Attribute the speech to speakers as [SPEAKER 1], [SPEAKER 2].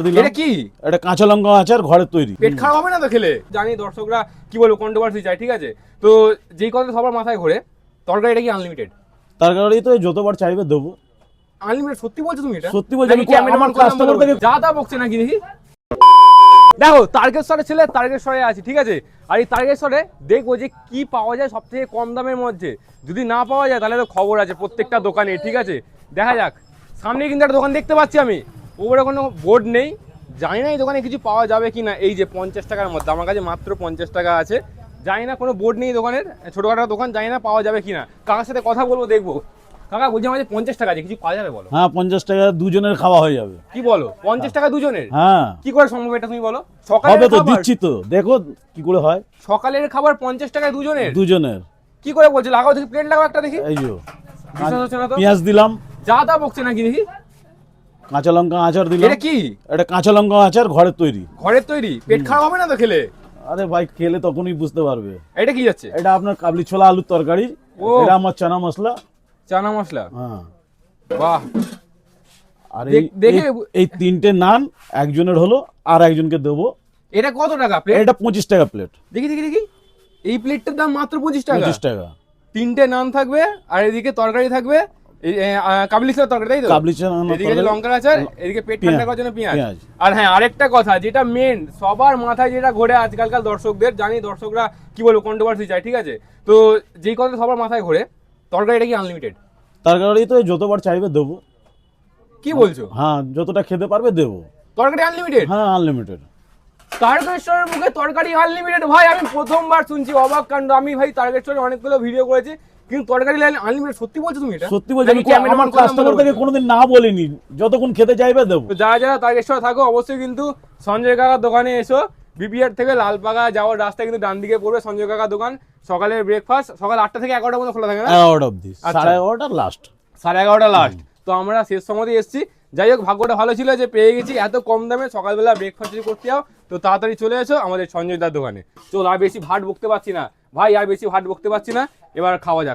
[SPEAKER 1] এটা কি?
[SPEAKER 2] এটা কাঁচা লঙ্কা আচার ঘরে তৈরি।
[SPEAKER 1] পেট খারাপ হবে না তো খেলে? জানি দর্শকরা কি বলবো, কন্ট্রোভার্সি চাই, ঠিক আছে? তো যেই কথা সবার মাথায় ঘোরে, তরকারিটা কি আনলিমিটেড?
[SPEAKER 2] তরকারি তো যতবার চাইবে দেবো।
[SPEAKER 1] আনলিমিটেড? সত্যি বলছো তুমি এটা?
[SPEAKER 2] সত্যি বলছি,
[SPEAKER 1] নাকি ক্যামেরাম্যান
[SPEAKER 2] কাস্টমার থেকে
[SPEAKER 1] যা তা বকছে নাকি দেখি। দেখো, তারকেশ্বরের ছেলে তারকেশ্বরে আছি, ঠিক আছে? আর এই তারকেশ্বরে দেখবো যে কি পাওয়া যায় সব থেকে কম দামের মধ্যে। যদি না পাওয়া যায় তাহলে তো খবর আছে প্রত্যেকটা দোকানে, ঠিক আছে? দেখা যাক। সামনে কিন্তু একটা দোকান দেখতে পাচ্ছি আমি, ওপরে কোনো বোর্ড নেই, জানি না এই দোকানে কিছু পাওয়া যাবে কি না। এই যে 50 টাকার মধ্যে, আমার কাছে মাত্র 50 টাকা আছে, জানি না কোনো বোর্ড নেই দোকানের, ছোটোখাটো দোকান, জানি না পাওয়া যাবে কি না। কাকার সাথে কথা বলবো, দেখবো। কাকা বলছি আমাদের 50 টাকা আছে, কিছু পাওয়া যাবে বলো?
[SPEAKER 2] হ্যাঁ, 50 টাকা দুজনের খাওয়া হয়ে যাবে।
[SPEAKER 1] কি বলো, 50 টাকা দুজনের?
[SPEAKER 2] হ্যাঁ,
[SPEAKER 1] কি করে সম্ভব এটা তুমি বলো?
[SPEAKER 2] হবে
[SPEAKER 1] সকালের
[SPEAKER 2] তো,
[SPEAKER 1] খাবার,
[SPEAKER 2] দিচ্ছি তো, দেখো কি করে হয়।
[SPEAKER 1] সকালের খাবার 50 টাকায় দুজনের?
[SPEAKER 2] দুজনের।
[SPEAKER 1] কি করে বলছো? লাগাও দেখি, প্লেট লাগাও একটা দেখি।
[SPEAKER 2] এই যে
[SPEAKER 1] বিশ্বাস হচ্ছে না তো?
[SPEAKER 2] পেঁয়াজ দিলাম,
[SPEAKER 1] যা তা বকছে নাকি দেখি।
[SPEAKER 2] কাঁচা লঙ্কা আচার দিলাম।
[SPEAKER 1] এটা কি?
[SPEAKER 2] এটা কাঁচা লঙ্কা আচার ঘরে তৈরি।
[SPEAKER 1] ঘরের তৈরি? পেট খারাপ হবে না তো খেলে?
[SPEAKER 2] আরে ভাই, খেলে তখনই বুঝতে পারবে।
[SPEAKER 1] এটা কি যাচ্ছে?
[SPEAKER 2] এটা আপনার কাবলি ছোলা আলুর তরকারি।
[SPEAKER 1] ও।
[SPEAKER 2] এটা আমার চানা মশলা।
[SPEAKER 1] চানা মশলা?
[SPEAKER 2] হ্যাঁ।
[SPEAKER 1] বাহ।
[SPEAKER 2] আর
[SPEAKER 1] দেখে
[SPEAKER 2] এই তিনটে নান একজনের হলো, আর একজনকে দেবো।
[SPEAKER 1] এটা কত টাকা প্লেট?
[SPEAKER 2] এটা 25 টাকা প্লেট।
[SPEAKER 1] দেখি দেখি দেখি। এই প্লেটটার দাম মাত্র 25 টাকা?
[SPEAKER 2] 25 টাকা।
[SPEAKER 1] তিনটে নান থাকবে, আর এদিকে তরকারি থাকবে, কাবলি ছোলার তরকারি, তাই তো?
[SPEAKER 2] কাবলি ছোলা
[SPEAKER 1] এদিকে যে লঙ্কার আচার, এদিকে পেট ঠান্ডা করার জন্য পেঁয়াজ।
[SPEAKER 2] পেঁয়াজ।
[SPEAKER 1] আর হ্যাঁ, আরেকটা কথা যেটা মেন সবার মাথায় যেটা ঘোরে আজকালকার দর্শকদের, জানি দর্শকরা কি বলবো, কন্ট্রোভার্সি চাই, ঠিক আছে? তো যেই কথা সবার মাথায় ঘোরে, তরকারিটা কি আনলিমিটেড?
[SPEAKER 2] তরকারি তো যতবার চাইবে দেবো।
[SPEAKER 1] কি বলছো?
[SPEAKER 2] হ্যাঁ, যতটা খেতে পারবে দেবো।
[SPEAKER 1] তরকারি আনলিমিটেড?
[SPEAKER 2] হ্যাঁ, আনলিমিটেড।
[SPEAKER 1] তারকেশ্বরের মুখে তরকারি আনলিমিটেড? ভাই আমি প্রথমবার শুনছি, অবাক কাণ্ড। আমি ভাই তারকেশ্বরে অনেকগুলো ভিডিও করেছি, কিন্তু তরকারি আনলিমিটেড? সত্যি বলছো তুমি এটা?
[SPEAKER 2] সত্যি বলছি,
[SPEAKER 1] নাকি ক্যামেরাম্যান
[SPEAKER 2] আমার কাস্টমার থেকে কোনোদিন না বলিনি, যতক্ষণ খেতে চাইবে দেবো।
[SPEAKER 1] তো যারা যারা তারকেশ্বরে থাকো অবশ্যই কিন্তু সঞ্জয় কাকার দোকানে এসো। বিপিআর থেকে লালপাগা যাওয়ার রাস্তায় কিন্তু ডান দিকে পড়বে সঞ্জয় কাকার দোকান। সকালের ব্রেকফাস্ট সকাল 8টা থেকে 11টার মধ্যে খোলা থাকে না?
[SPEAKER 2] 11টা অবধি,
[SPEAKER 1] আচ্ছা।
[SPEAKER 2] 11:30 লাস্ট।
[SPEAKER 1] 11:30 লাস্ট। তো আমরা শেষ সময়তে এসেছি। যাই হোক, ভাগ্যটা ভালো ছিল যে পেয়ে গেছি এত কম দামে সকালবেলা ব্রেকফাস্ট যদি করতে যাও, তো তাড়াতাড়ি চলে এসো আমাদের সঞ্জয় দার দোকানে। চল, আর বেশি ভাট বকতে পারছি না ভাই, আর বেশি ভাট বকতে পারছি না, এবার খাওয়া যাক।